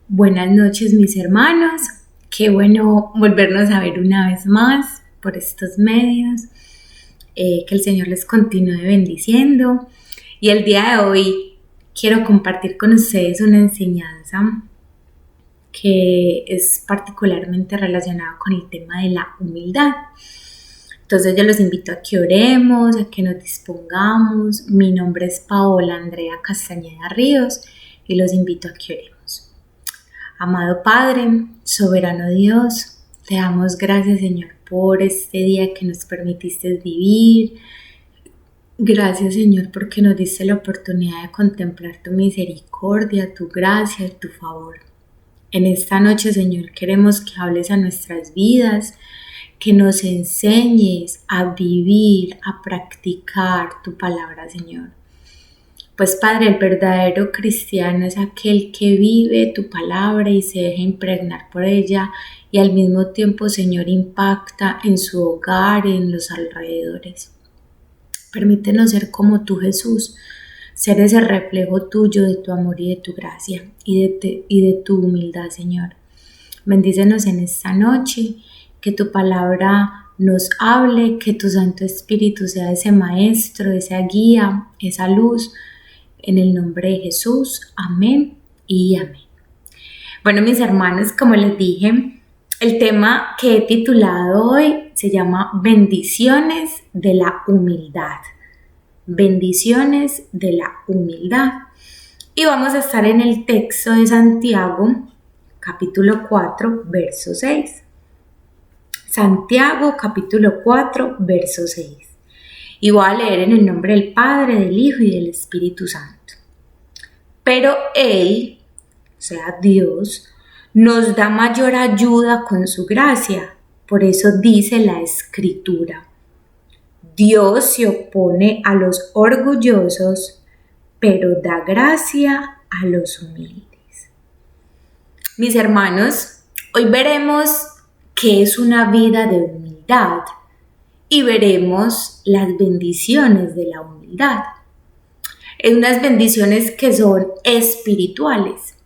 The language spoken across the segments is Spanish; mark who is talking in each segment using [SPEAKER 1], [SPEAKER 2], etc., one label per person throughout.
[SPEAKER 1] Buenas noches, mis hermanos. Qué bueno volvernos a ver una vez más por estos medios. Que el Señor les continúe bendiciendo. Y el día de hoy quiero compartir con ustedes una enseñanza que es particularmente relacionada con el tema de la humildad. Entonces yo los invito a que oremos, a que nos dispongamos. Mi nombre es Paola Andrea Castañeda Ríos y los invito a que oremos. Amado Padre, soberano Dios, te damos gracias, Señor, por este día que nos permitiste vivir. Gracias, Señor, porque nos diste la oportunidad de contemplar tu misericordia, tu gracia y tu favor. En esta noche, Señor, queremos que hables a nuestras vidas, que nos enseñes a vivir, a practicar tu palabra, Señor. Pues Padre, el verdadero cristiano es aquel que vive tu palabra y se deja impregnar por ella y al mismo tiempo, Señor, impacta en su hogar y en los alrededores. Permítenos ser como tú, Jesús, ser ese reflejo tuyo de tu amor y de tu gracia y de tu humildad, Señor. Bendícenos en esta noche, que tu palabra nos hable, que tu Santo Espíritu sea ese maestro, esa guía, esa luz. En el nombre de Jesús, amén y amén. Bueno, mis hermanos, como les dije, el tema que he titulado hoy se llama Bendiciones de la humildad. Bendiciones de la humildad. Y vamos a estar en el texto de Santiago, capítulo 4, verso 6. Santiago, capítulo 4, verso 6. Y voy a leer en el nombre del Padre, del Hijo y del Espíritu Santo. Pero Él, o sea Dios, nos da mayor ayuda con su gracia. Por eso dice la Escritura: Dios se opone a los orgullosos, pero da gracia a los humildes. Mis hermanos, hoy veremos qué es una vida de humildad y veremos las bendiciones de la humildad. Unas bendiciones que son espirituales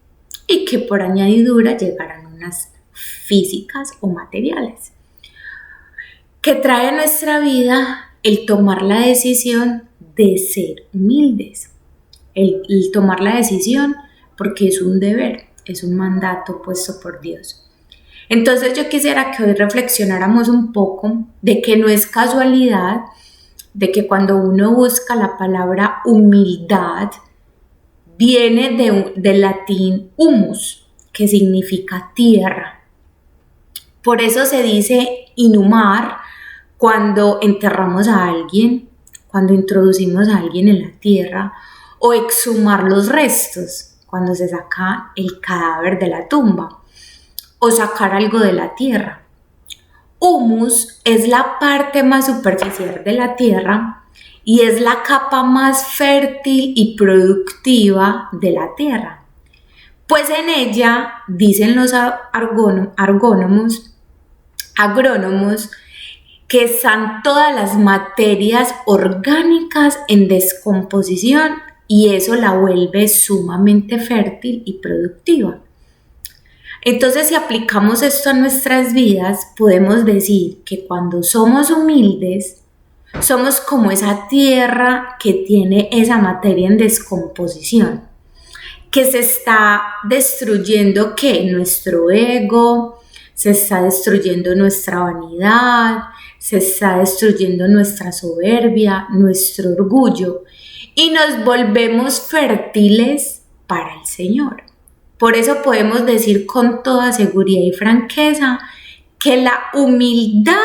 [SPEAKER 1] y que por añadidura llegarán unas físicas o materiales, que trae a nuestra vida el tomar la decisión de ser humildes, el tomar la decisión porque es un deber, es un mandato puesto por Dios. Entonces yo quisiera que hoy reflexionáramos un poco de que no es casualidad de que cuando uno busca la palabra humildad viene del latín humus, que significa tierra. Por eso se dice inhumar cuando enterramos a alguien, cuando introducimos a alguien en la tierra, o exhumar los restos, cuando se saca el cadáver de la tumba, o sacar algo de la tierra. Humus es la parte más superficial de la tierra y es la capa más fértil y productiva de la tierra. Pues en ella, dicen los agrónomos, que están todas las materias orgánicas en descomposición y eso la vuelve sumamente fértil y productiva. Entonces, si aplicamos esto a nuestras vidas, podemos decir que cuando somos humildes, somos como esa tierra que tiene esa materia en descomposición, que se está destruyendo, nuestro ego, se está destruyendo nuestra vanidad, se está destruyendo nuestra soberbia, nuestro orgullo, y nos volvemos fértiles para el Señor. Por eso podemos decir con toda seguridad y franqueza que la humildad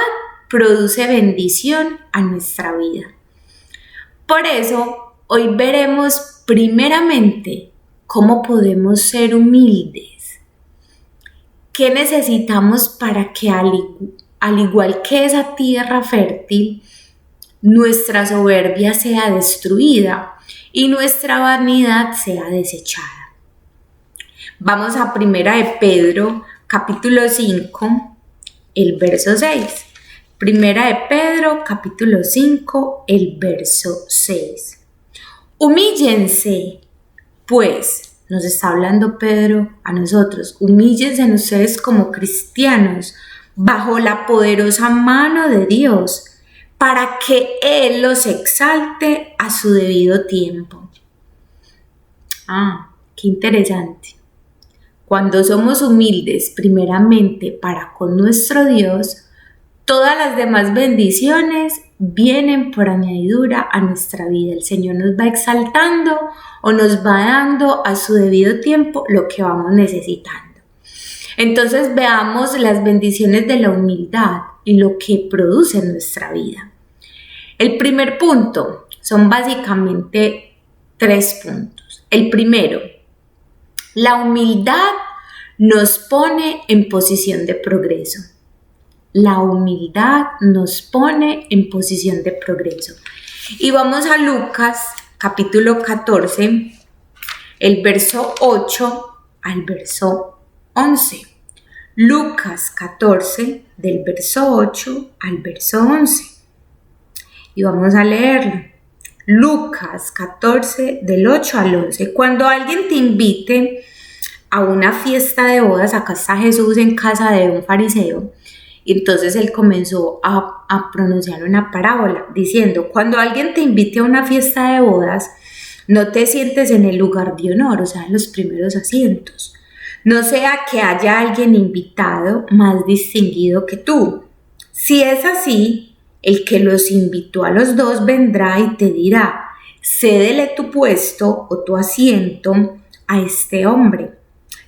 [SPEAKER 1] produce bendición a nuestra vida. Por eso hoy veremos primeramente cómo podemos ser humildes. ¿Qué necesitamos para que al igual que esa tierra fértil, nuestra soberbia sea destruida y nuestra vanidad sea desechada? Vamos a Primera de Pedro, capítulo 5, el verso 6. Primera de Pedro, capítulo 5, el verso 6. Humíllense, pues, nos está hablando Pedro a nosotros. Humíllense ustedes como cristianos bajo la poderosa mano de Dios para que Él los exalte a su debido tiempo. Qué interesante. Cuando somos humildes primeramente para con nuestro Dios, todas las demás bendiciones vienen por añadidura a nuestra vida. El Señor nos va exaltando o nos va dando a su debido tiempo lo que vamos necesitando. Entonces veamos las bendiciones de la humildad y lo que produce en nuestra vida. El primer punto son básicamente 3 puntos. El primero, la humildad nos pone en posición de progreso. La humildad nos pone en posición de progreso. Y vamos a Lucas, capítulo 14, el verso 8 al verso 11. Lucas 14, del verso 8 al verso 11. Y vamos a leerlo. Lucas 14, del 8 al 11. Cuando alguien te invite a una fiesta de bodas, acá está Jesús en casa de un fariseo, y entonces él comenzó a pronunciar una parábola diciendo: cuando alguien te invite a una fiesta de bodas, no te sientes en el lugar de honor, o sea, en los primeros asientos. No sea que haya alguien invitado más distinguido que tú. Si es así, el que los invitó a los dos vendrá y te dirá: cédele tu puesto o tu asiento a este hombre.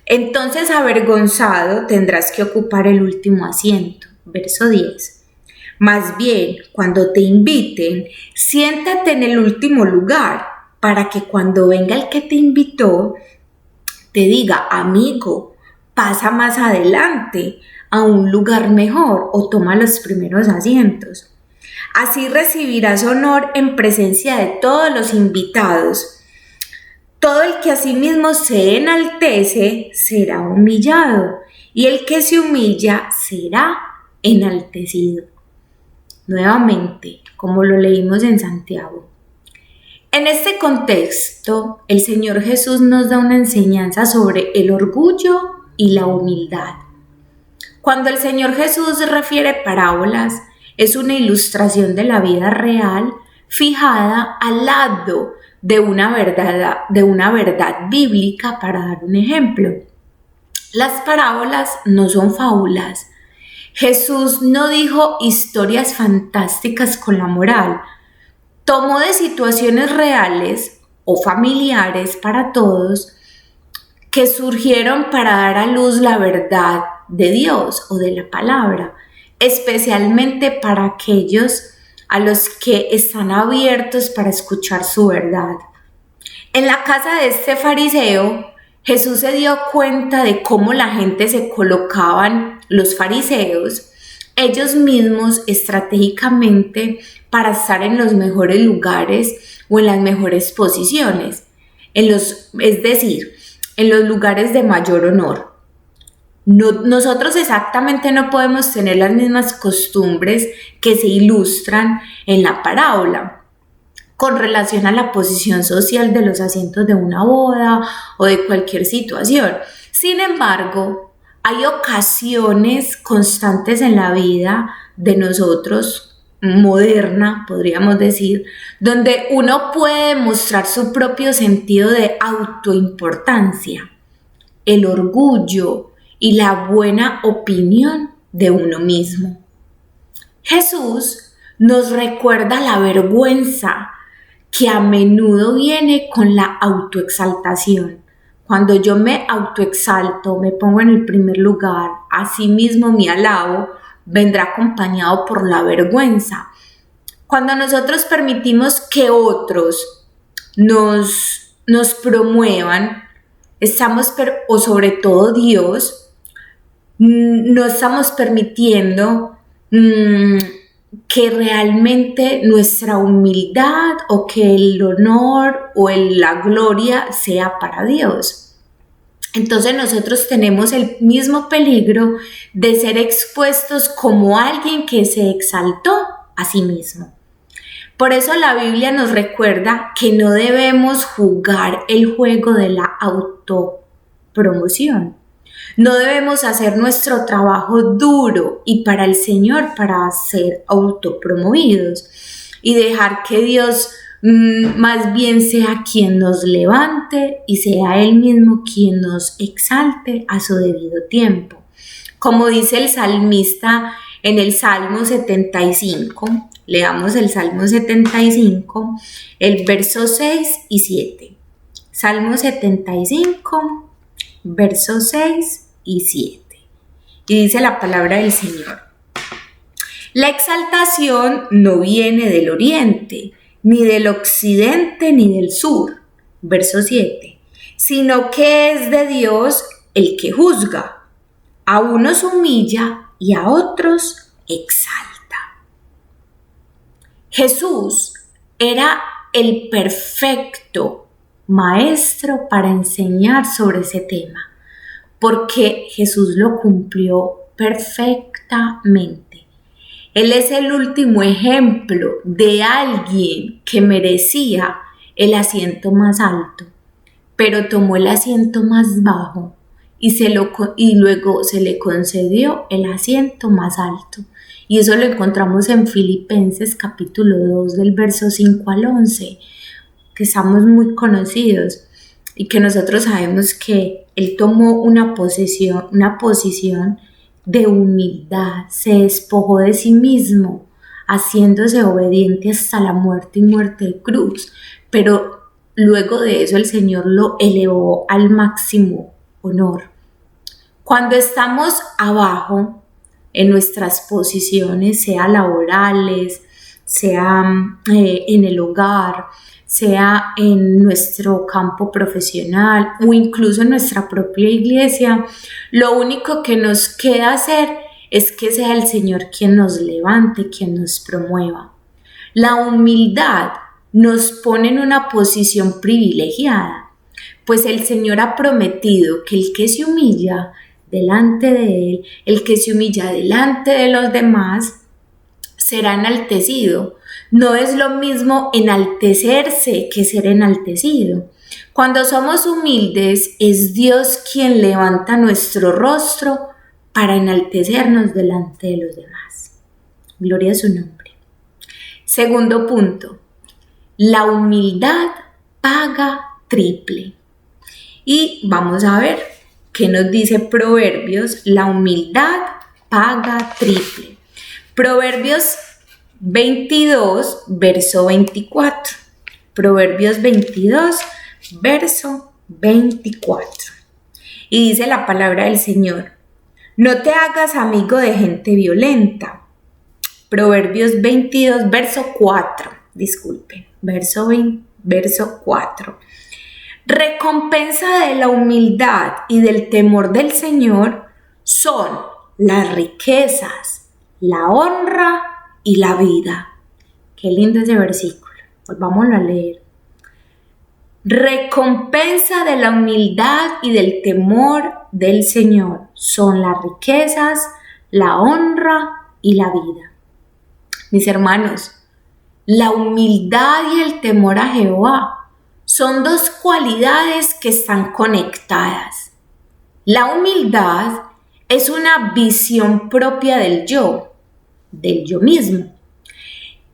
[SPEAKER 1] Entonces, avergonzado, tendrás que ocupar el último asiento. Verso 10. Más bien, cuando te inviten, siéntate en el último lugar, para que cuando venga el que te invitó, te diga: amigo, pasa más adelante a un lugar mejor o toma los primeros asientos. Así recibirás honor en presencia de todos los invitados. Todo el que a sí mismo se enaltece será humillado, y el que se humilla será enaltecido. Nuevamente, como lo leímos en Santiago. En este contexto, el Señor Jesús nos da una enseñanza sobre el orgullo y la humildad. Cuando el Señor Jesús refiere parábolas, es una ilustración de la vida real fijada al lado de una verdad bíblica. Para dar un ejemplo, las parábolas no son fábulas. Jesús no dijo historias fantásticas con la moral. Tomó de situaciones reales o familiares para todos que surgieron para dar a luz la verdad de Dios o de la palabra, especialmente para aquellos a los que están abiertos para escuchar su verdad. En la casa de este fariseo, Jesús se dio cuenta de cómo la gente se colocaban, los fariseos, ellos mismos estratégicamente para estar en los mejores lugares o en las mejores posiciones, es decir, en los lugares de mayor honor. Nosotros exactamente no podemos tener las mismas costumbres que se ilustran en la parábola con relación a la posición social de los asientos de una boda o de cualquier situación. Sin embargo, hay ocasiones constantes en la vida de nosotros, moderna, podríamos decir, donde uno puede mostrar su propio sentido de autoimportancia, el orgullo y la buena opinión de uno mismo. Jesús nos recuerda la vergüenza que a menudo viene con la autoexaltación. Cuando yo me autoexalto, me pongo en el primer lugar, así mismo me alabo, vendrá acompañado por la vergüenza. Cuando nosotros permitimos que otros nos promuevan, o sobre todo Dios, no estamos permitiendo que realmente nuestra humildad o que el honor o la gloria sea para Dios. Entonces nosotros tenemos el mismo peligro de ser expuestos como alguien que se exaltó a sí mismo. Por eso la Biblia nos recuerda que no debemos jugar el juego de la autopromoción. No debemos hacer nuestro trabajo duro y para el Señor para ser autopromovidos y dejar que Dios más bien sea quien nos levante y sea Él mismo quien nos exalte a su debido tiempo. Como dice el salmista en el Salmo 75, leamos el Salmo 75, el verso 6 y 7. Salmo 75, versos 6 y 7. Y dice la palabra del Señor: la exaltación no viene del oriente, ni del occidente, ni del sur. Verso 7. Sino que es de Dios el que juzga. A unos humilla y a otros exalta. Jesús era el perfecto maestro para enseñar sobre ese tema, porque Jesús lo cumplió perfectamente. Él es el último ejemplo de alguien que merecía el asiento más alto, pero tomó el asiento más bajo y luego se le concedió el asiento más alto. Y eso lo encontramos en Filipenses capítulo 2 del verso 5 al 11, que estamos muy conocidos y que nosotros sabemos que Él tomó una posición de humildad, se despojó de sí mismo, haciéndose obediente hasta la muerte y muerte de cruz, pero luego de eso el Señor lo elevó al máximo honor. Cuando estamos abajo en nuestras posiciones, sea laborales, sea en el hogar, sea en nuestro campo profesional o incluso en nuestra propia iglesia, lo único que nos queda hacer es que sea el Señor quien nos levante, quien nos promueva. La humildad nos pone en una posición privilegiada, pues el Señor ha prometido que el que se humilla delante de Él, el que se humilla delante de los demás, será enaltecido. No es lo mismo enaltecerse que ser enaltecido. Cuando somos humildes, es Dios quien levanta nuestro rostro para enaltecernos delante de los demás. Gloria a su nombre. Segundo punto, la humildad paga triple. Y vamos a ver qué nos dice Proverbios: la humildad paga triple. Proverbios 22, verso 24. Proverbios 22, verso 24. Y dice la palabra del Señor: no te hagas amigo de gente violenta. Proverbios 22, verso 4. Disculpe, verso 4. Recompensa de la humildad y del temor del Señor son las riquezas, la honra y la vida. Qué lindo ese versículo. Volvámoslo a leer. Recompensa de la humildad y del temor del Señor son las riquezas, la honra y la vida. Mis hermanos, la humildad y el temor a Jehová son dos cualidades que están conectadas. La humildad es una visión propia del yo mismo.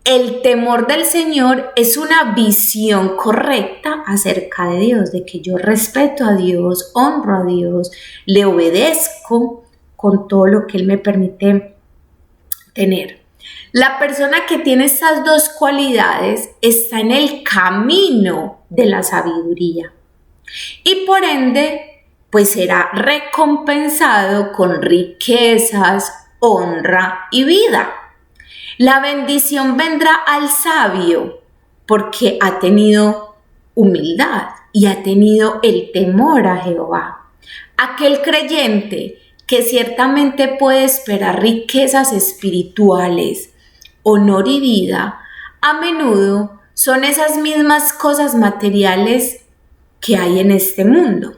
[SPEAKER 1] El temor del Señor es una visión correcta acerca de Dios, de que yo respeto a Dios, honro a Dios, le obedezco con todo lo que Él me permite tener. La persona que tiene estas dos cualidades está en el camino de la sabiduría y por ende pues será recompensado con riquezas, honra y vida. La bendición vendrá al sabio porque ha tenido humildad y ha tenido el temor a Jehová. Aquel creyente que ciertamente puede esperar riquezas espirituales, honor y vida, a menudo son esas mismas cosas materiales que hay en este mundo.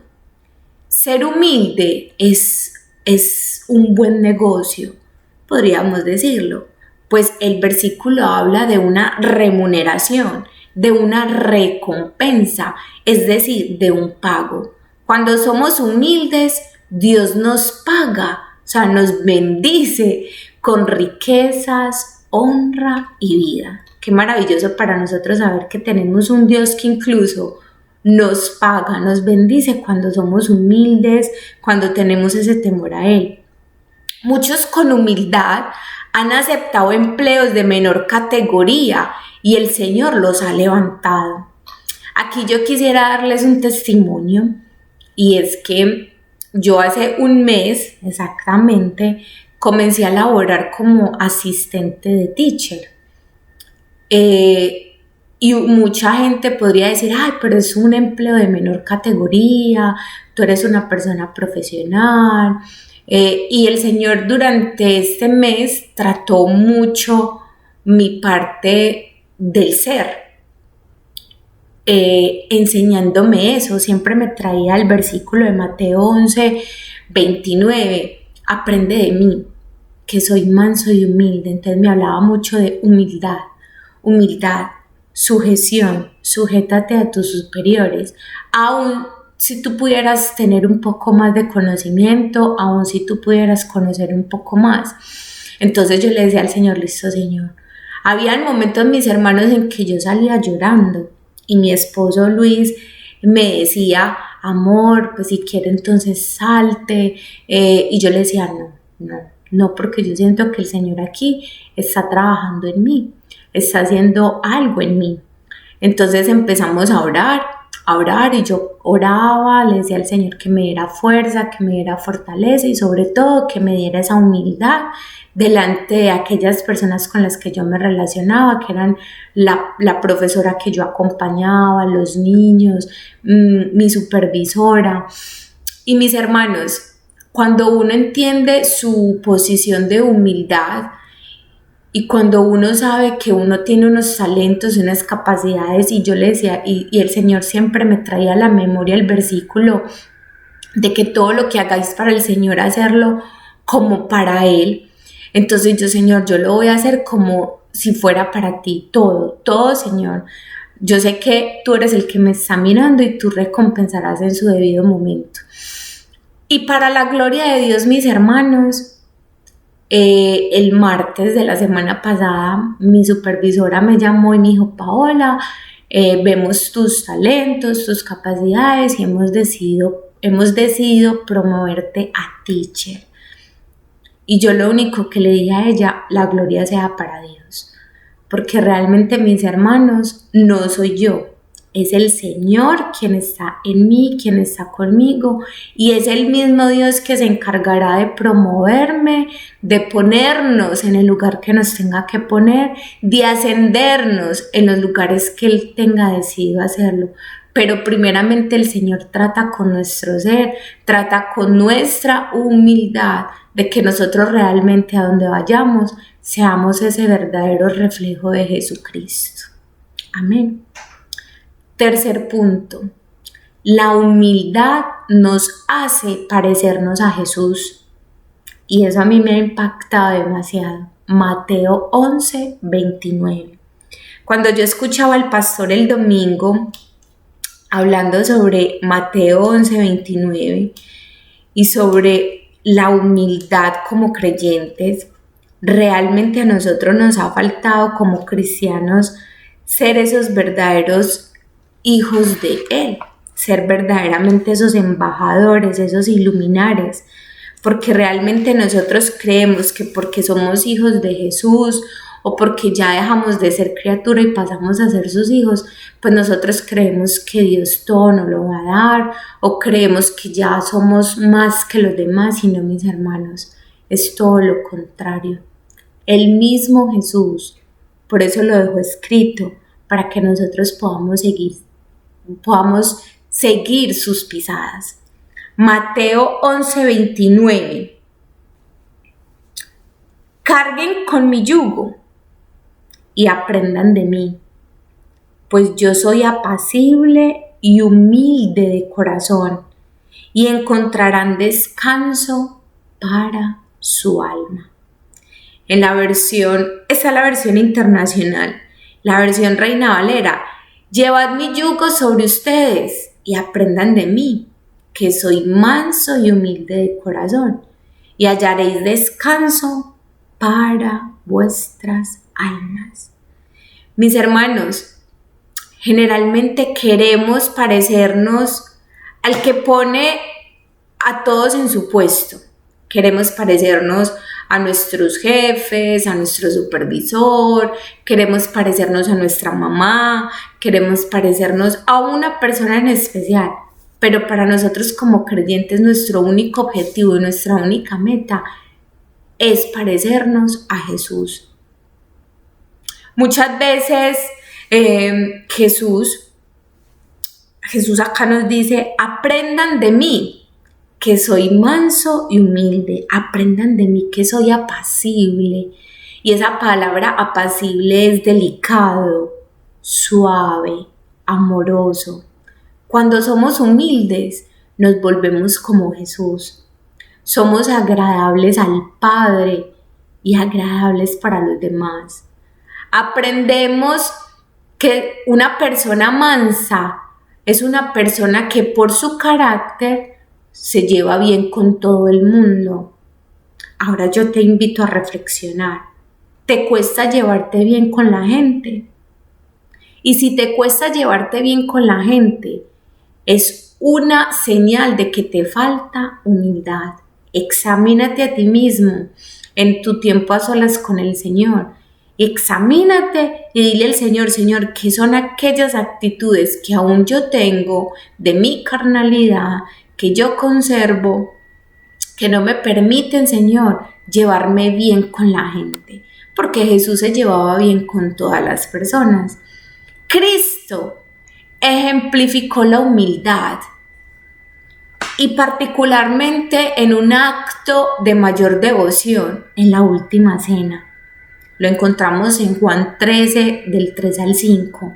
[SPEAKER 1] Ser humilde es un buen negocio, podríamos decirlo, pues el versículo habla de una remuneración, de una recompensa, es decir, de un pago. Cuando somos humildes, Dios nos paga, o sea, nos bendice con riquezas, honra y vida. Qué maravilloso para nosotros saber que tenemos un Dios que incluso nos paga, nos bendice cuando somos humildes, cuando tenemos ese temor a Él. Muchos con humildad han aceptado empleos de menor categoría y el Señor los ha levantado. Aquí yo quisiera darles un testimonio, y es que yo hace un mes exactamente comencé a laborar como asistente de teacher. Y mucha gente podría decir, ay, pero es un empleo de menor categoría, tú eres una persona profesional. Y el Señor durante este mes trató mucho mi parte del ser, enseñándome eso. Siempre me traía el versículo de Mateo 11:29, aprende de mí, que soy manso y humilde. Entonces me hablaba mucho de humildad, sujeción, sujétate a tus superiores, aun si tú pudieras tener un poco más de conocimiento, aun si tú pudieras conocer un poco más. Entonces yo le decía al Señor, listo, Señor. Habían momentos, mis hermanos, en que yo salía llorando y mi esposo Luis me decía, amor, pues si quiere entonces salte, y yo le decía, no, porque yo siento que el Señor aquí está trabajando en mí, está haciendo algo en mí. Entonces empezamos a orar y yo oraba, le decía al Señor que me diera fuerza, que me diera fortaleza y sobre todo que me diera esa humildad delante de aquellas personas con las que yo me relacionaba, que eran la profesora que yo acompañaba, los niños, mi supervisora y mis hermanos. Cuando uno entiende su posición de humildad y cuando uno sabe que uno tiene unos talentos, unas capacidades, y yo le decía, y el Señor siempre me traía a la memoria el versículo de que todo lo que hagáis para el Señor, hacerlo como para Él. Entonces yo, Señor, yo lo voy a hacer como si fuera para ti, todo, Señor. Yo sé que tú eres el que me está mirando y tú recompensarás en su debido momento. Y para la gloria de Dios, mis hermanos, el martes de la semana pasada, mi supervisora me llamó y me dijo, Paola, vemos tus talentos, tus capacidades y hemos decidido promoverte a teacher. Y yo lo único que le dije a ella, la gloria sea para Dios, porque realmente, mis hermanos, no soy yo, es el Señor quien está en mí, quien está conmigo, y es el mismo Dios que se encargará de promoverme, de ponernos en el lugar que nos tenga que poner, de ascendernos en los lugares que Él tenga decidido hacerlo. Pero primeramente el Señor trata con nuestro ser, trata con nuestra humildad, de que nosotros realmente a donde vayamos seamos ese verdadero reflejo de Jesucristo. Amén. Tercer punto, la humildad nos hace parecernos a Jesús, y eso a mí me ha impactado demasiado. Mateo 11:29. Cuando yo escuchaba al pastor el domingo hablando sobre Mateo 11:29 y sobre la humildad como creyentes, realmente a nosotros nos ha faltado como cristianos ser esos verdaderos hijos de Él, ser verdaderamente esos embajadores, esos iluminares, porque realmente nosotros creemos que porque somos hijos de Jesús o porque ya dejamos de ser criatura y pasamos a ser sus hijos, pues nosotros creemos que Dios todo nos lo va a dar, o creemos que ya somos más que los demás. Y no, mis hermanos, es todo lo contrario. El mismo Jesús, por eso lo dejó escrito, para que nosotros podamos seguir sus pisadas. Mateo 11:29. Carguen con mi yugo y aprendan de mí, pues yo soy apacible y humilde de corazón, y encontrarán descanso para su alma. Esta es la versión internacional, la versión Reina Valera. Llevad mi yugo sobre ustedes y aprendan de mí, que soy manso y humilde de corazón, y hallaréis descanso para vuestras almas. Mis hermanos, generalmente queremos parecernos al que pone a todos en su puesto. Queremos parecernos a nuestros jefes, a nuestro supervisor, queremos parecernos a nuestra mamá, queremos parecernos a una persona en especial. Pero para nosotros como creyentes nuestro único objetivo, nuestra única meta es parecernos a Jesús. Muchas veces Jesús acá nos dice, aprendan de mí, que soy manso y humilde, aprendan de mí que soy apacible. Y esa palabra apacible es delicado, suave, amoroso. Cuando somos humildes, nos volvemos como Jesús. Somos agradables al Padre y agradables para los demás. Aprendemos que una persona mansa es una persona que por su carácter se lleva bien con todo el mundo. Ahora yo te invito a reflexionar. ¿Te cuesta llevarte bien con la gente? Y si te cuesta llevarte bien con la gente, es una señal de que te falta humildad. Examínate a ti mismo en tu tiempo a solas con el Señor. Examínate y dile al Señor, Señor, ¿qué son aquellas actitudes que aún yo tengo de mi carnalidad, que yo conservo, que no me permiten, Señor, llevarme bien con la gente? Porque Jesús se llevaba bien con todas las personas. Cristo ejemplificó la humildad y particularmente en un acto de mayor devoción, en la última cena. Lo encontramos en Juan 13, del 3 al 5.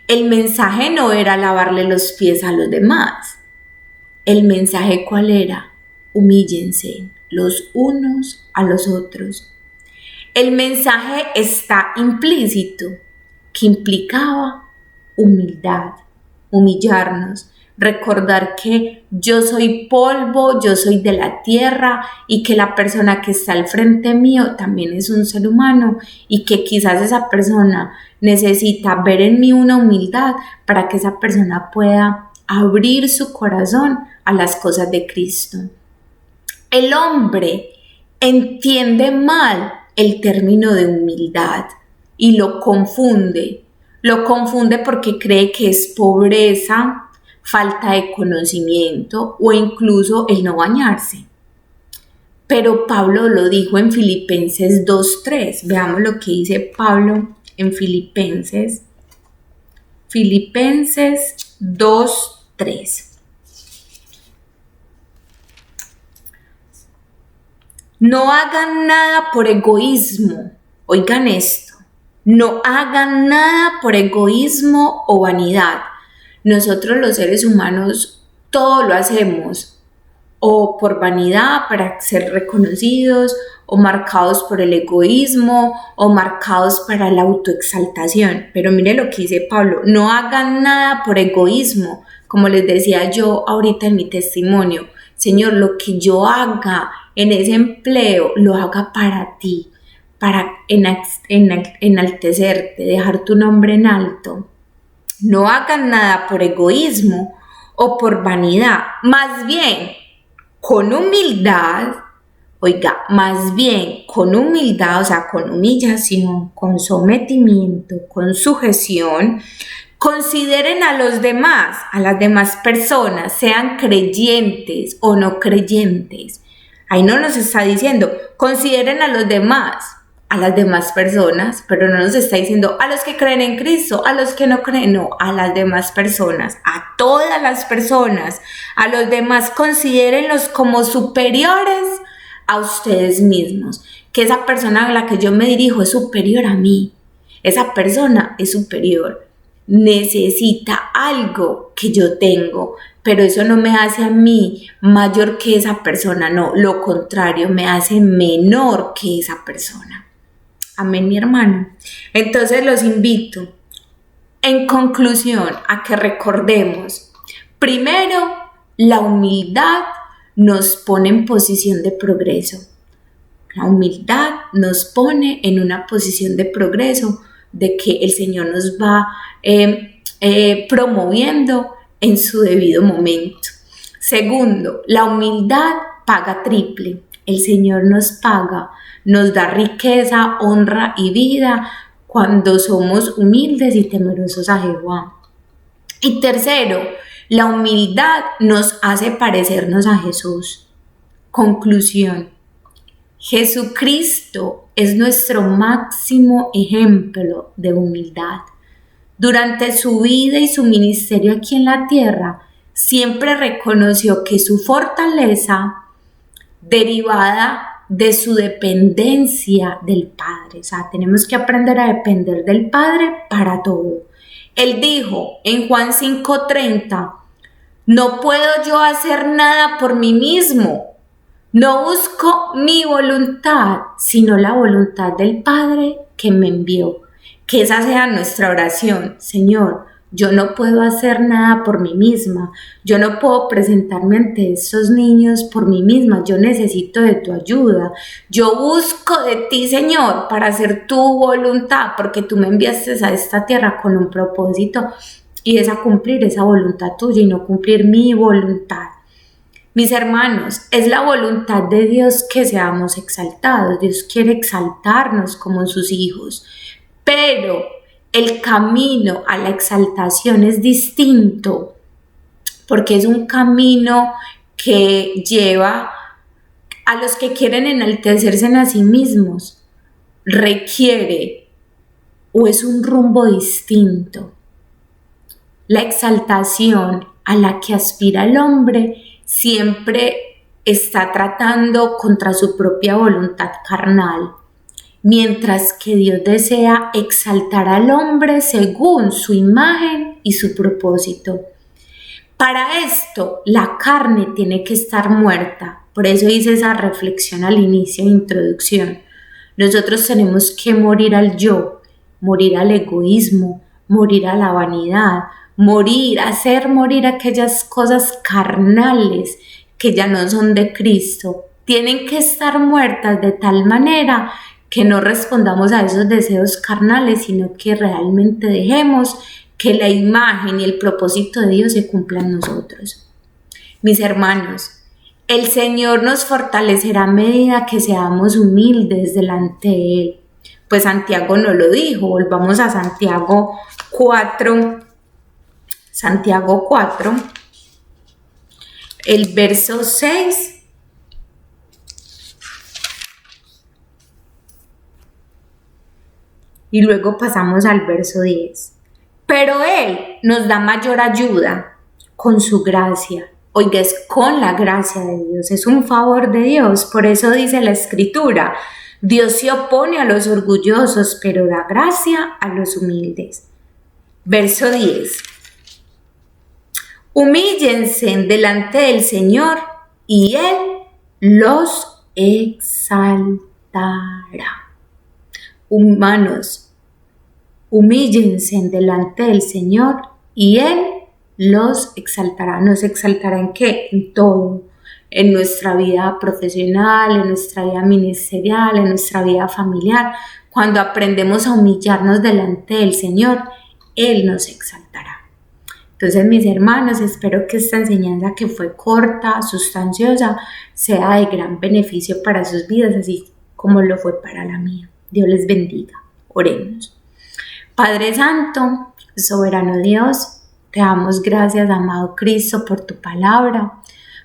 [SPEAKER 1] El mensaje no era lavarle los pies a los demás. El mensaje, ¿cuál era? Humíllense los unos a los otros. El mensaje está implícito, que implicaba humildad, humillarnos, recordar que yo soy polvo, yo soy de la tierra y que la persona que está al frente mío también es un ser humano y que quizás esa persona necesita ver en mí una humildad para que esa persona pueda abrir su corazón a las cosas de Cristo. El hombre entiende mal el término de humildad y lo confunde porque cree que es pobreza, falta de conocimiento o incluso el no bañarse. Pero Pablo lo dijo en Filipenses 2:3. Veamos lo que dice Pablo en Filipenses 2:3. No hagan nada por egoísmo. Oigan esto. No hagan nada por egoísmo o vanidad. Nosotros los seres humanos todo lo hacemos o por vanidad para ser reconocidos o marcados por el egoísmo o marcados para la autoexaltación. Pero mire lo que dice Pablo, no hagan nada por egoísmo, como les decía yo ahorita en mi testimonio. Señor, lo que yo haga en ese empleo, lo haga para ti, para enaltecerte, dejar tu nombre en alto. No hagan nada por egoísmo o por vanidad, más bien con humildad, o sea, con humillación, con sometimiento, con sujeción, consideren a los demás, a las demás personas, sean creyentes o no creyentes. Ahí no nos está diciendo, consideren a los demás, a las demás personas, pero no nos está diciendo a los que creen en Cristo, a los que no creen, no, a las demás personas, a todas las personas, a los demás considérenlos como superiores a ustedes mismos, que esa persona a la que yo me dirijo es superior a mí, esa persona es superior. necesita algo que yo tengo, pero eso no me hace a mí mayor que esa persona, no, lo contrario, me hace menor que esa persona. Amén, mi hermano. Entonces los invito, en conclusión, a que recordemos, primero, la humildad nos pone en posición de progreso. La humildad nos pone en una posición de progreso, de que el Señor nos va promoviendo en su debido momento. Segundo, la humildad paga triple. El Señor nos paga, nos da riqueza, honra y vida cuando somos humildes y temerosos a Jehová. Y tercero, la humildad nos hace parecernos a Jesús. Conclusión. Jesucristo es nuestro máximo ejemplo de humildad. Durante su vida y su ministerio aquí en la tierra, siempre reconoció que su fortaleza, derivada de su dependencia del Padre, o sea, tenemos que aprender a depender del Padre para todo. Él dijo en Juan 5:30, no puedo yo hacer nada por mí mismo. No busco mi voluntad, sino la voluntad del Padre que me envió. Que esa sea nuestra oración. Señor, yo no puedo hacer nada por mí misma. Yo no puedo presentarme ante estos niños por mí misma. Yo necesito de tu ayuda. Yo busco de ti, Señor, para hacer tu voluntad, porque tú me enviaste a esta tierra con un propósito y es a cumplir esa voluntad tuya y no cumplir mi voluntad. Mis hermanos, es la voluntad de Dios que seamos exaltados. Dios quiere exaltarnos como sus hijos, pero el camino a la exaltación es distinto, porque es un camino que lleva a los que quieren enaltecerse a sí mismos, requiere o es un rumbo distinto. La exaltación a la que aspira el hombre siempre está tratando contra su propia voluntad carnal, mientras que Dios desea exaltar al hombre según su imagen y su propósito. Para esto, la carne tiene que estar muerta. Por eso hice esa reflexión al inicio de introducción. Nosotros tenemos que morir al yo, morir al egoísmo, morir a la vanidad, hacer morir aquellas cosas carnales que ya no son de Cristo. Tienen que estar muertas de tal manera que no respondamos a esos deseos carnales, sino que realmente dejemos que la imagen y el propósito de Dios se cumpla en nosotros. Mis hermanos, el Señor nos fortalecerá a medida que seamos humildes delante de Él. Pues Santiago no lo dijo. Volvamos a Santiago 4, el verso 6. Y luego pasamos al verso 10. Pero Él nos da mayor ayuda con su gracia. Oiga, es con la gracia de Dios, es un favor de Dios. Por eso dice la Escritura, Dios se opone a los orgullosos, pero da gracia a los humildes. Verso 10. Humíllense delante del Señor y Él los exaltará. Humanos, humíllense delante del Señor y Él los exaltará. ¿Nos exaltará en qué? En todo. En nuestra vida profesional, en nuestra vida ministerial, en nuestra vida familiar. Cuando aprendemos a humillarnos delante del Señor, Él nos exaltará. Entonces, mis hermanos, espero que esta enseñanza, que fue corta, sustanciosa, sea de gran beneficio para sus vidas, así como lo fue para la mía. Dios les bendiga. Oremos. Padre Santo, soberano Dios, te damos gracias, amado Cristo, por tu palabra,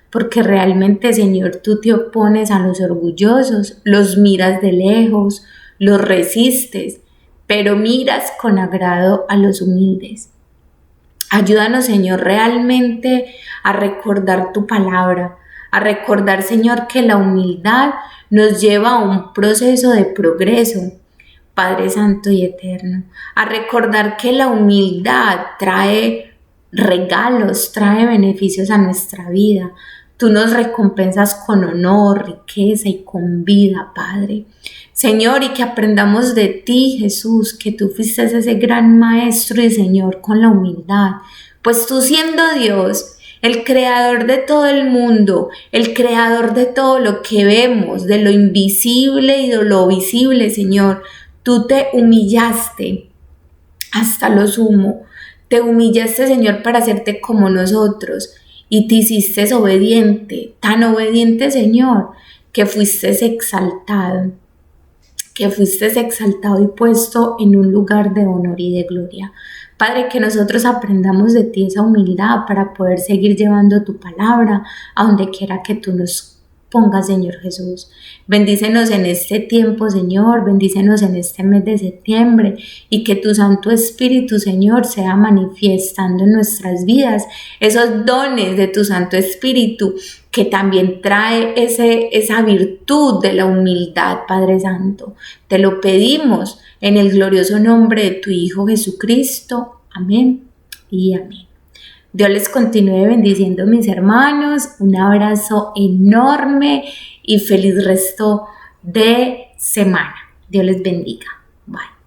[SPEAKER 1] porque realmente, Señor, tú te opones a los orgullosos, los miras de lejos, los resistes, pero miras con agrado a los humildes. Ayúdanos, Señor, realmente a recordar tu palabra, a recordar, Señor, que la humildad nos lleva a un proceso de progreso Padre Santo y Eterno, a recordar que la humildad trae regalos, trae beneficios a nuestra vida. Tú nos recompensas con honor, riqueza y con vida, Padre. Señor, y que aprendamos de ti, Jesús, que tú fuiste ese gran Maestro y Señor con la humildad. Pues tú siendo Dios, el creador de todo el mundo, el creador de todo lo que vemos, de lo invisible y de lo visible, Señor, tú te humillaste hasta lo sumo. Te humillaste, Señor, para hacerte como nosotros y te hiciste obediente, tan obediente, Señor, que fuiste exaltado y puesto en un lugar de honor y de gloria. Padre, que nosotros aprendamos de ti esa humildad para poder seguir llevando tu palabra a donde quiera que tú nos pongas, Señor Jesús. Bendícenos en este tiempo, Señor, bendícenos en este mes de septiembre y que tu Santo Espíritu, Señor, sea manifestando en nuestras vidas esos dones de tu Santo Espíritu que también trae esa virtud de la humildad, Padre Santo. Te lo pedimos en el glorioso nombre de tu Hijo Jesucristo. Amén y amén. Dios les continúe bendiciendo, mis hermanos. Un abrazo enorme y feliz resto de semana. Dios les bendiga. Bye.